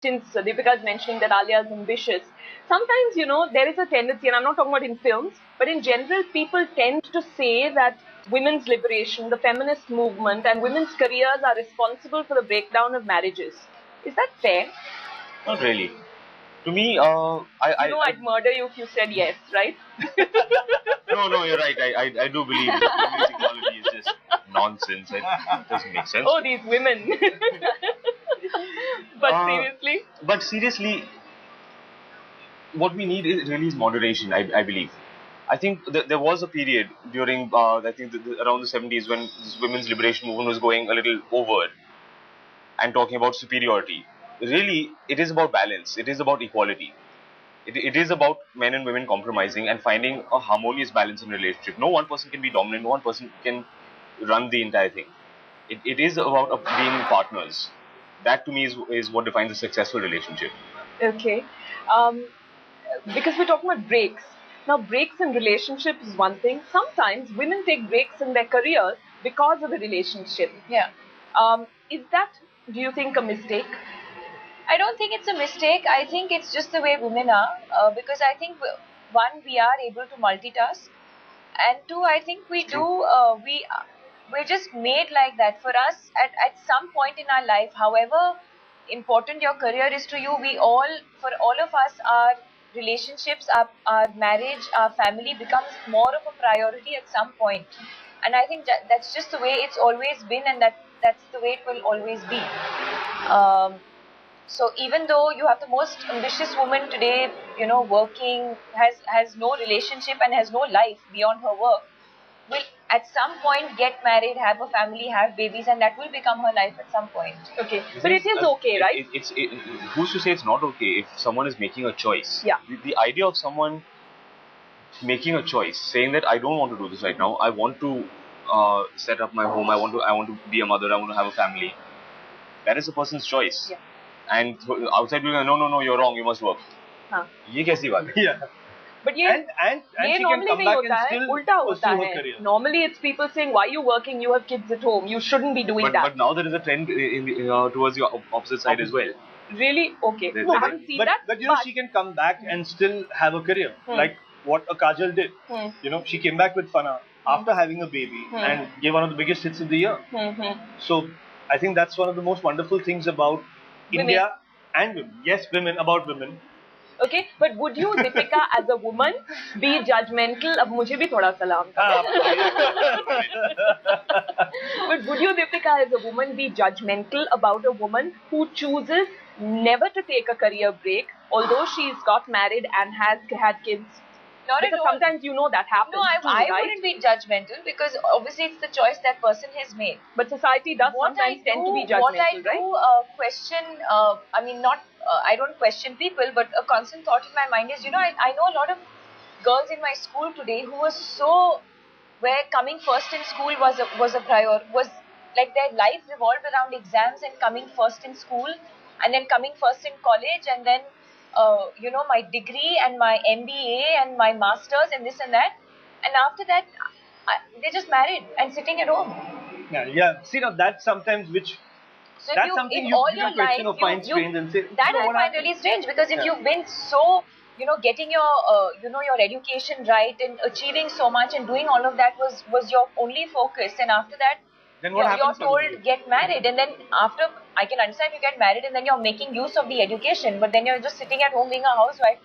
since Deepika is mentioning that Alia is ambitious, sometimes, there is a tendency, and I'm not talking about in films, but in general, people tend to say that women's liberation, the feminist movement, and women's careers are responsible for the breakdown of marriages. Is that fair? Not really. To me, I'd murder you if you said yes, right? No, you're right. I do believe that feminist equality is just nonsense. It doesn't make sense. Oh, these women. But seriously, what we need is really moderation, I believe. I think there was a period during, I think around the 70s when this women's liberation movement was going a little over and talking about superiority. Really, it is about balance. It is about equality. It is about men and women compromising and finding a harmonious balance in a relationship. No one person can be dominant. No one person can run the entire thing. It is about being partners. That to me is what defines a successful relationship. Okay. Because we're talking about breaks. Now, breaks in relationships is one thing. Sometimes women take breaks in their careers because of the relationship. Yeah. Is that, do you think, a mistake? I don't think it's a mistake. I think it's just the way women are. Because I think, one, we are able to multitask. And two, I think we do, we're just made like that. For us, at some point in our life, however important your career is to you, for all of us, our relationships, our marriage, our family becomes more of a priority at some point. And I think that's just the way it's always been, and that's the way it will always be. So even though you have the most ambitious woman today, working, has no relationship and has no life beyond her work, will at some point get married, have a family, have babies, and that will become her life at some point. Okay, but it is okay, right? Who's to say it's not okay if someone is making a choice? Yeah. The idea of someone making a choice, saying that I don't want to do this right now, I want to set up my home, I want to be a mother, I want to have a family. That is a person's choice. Yeah. And outside people are, no, you're wrong, you must work. ये कैसी बात है? Yeah. But and she can come back and still pursue her career. Normally it's people saying, why are you working? You have kids at home. You shouldn't be doing that. But now there is a trend towards the opposite side as well. Really? Okay. No, I haven't seen that. But she can come back and still have a career. Like what a Kajal did. She came back with Fana after having a baby and gave one of the biggest hits of the year. So I think that's one of the most wonderful things about India and women. Yes, women, about women. Okay, but would you, Deepika, as a woman, be judgmental? Ab mujhe bhi thoda salam. But would you, Deepika, as a woman, be judgmental about a woman who chooses never to take a career break, although she's got married and has had kids? Not because at all. Sometimes that happens. No, I wouldn't be judgmental because obviously it's the choice that person has made. But society does sometimes tend to be judgmental, what I do question, I don't question people, but a constant thought in my mind is, I know a lot of girls in my school today who were where coming first in school was like their life revolved around exams and coming first in school and then coming first in college and then my degree and my MBA and my masters and this and that. And after that, they just married and sitting at home. Yeah. See, now that's sometimes that's something you question or find strange and say, that I find really strange because if you've been so, getting your, your education right and achieving so much and doing all of that was your only focus. And after that, then what you're told get married, and then after I can understand you get married and then you're making use of the education, but then you're just sitting at home being a housewife.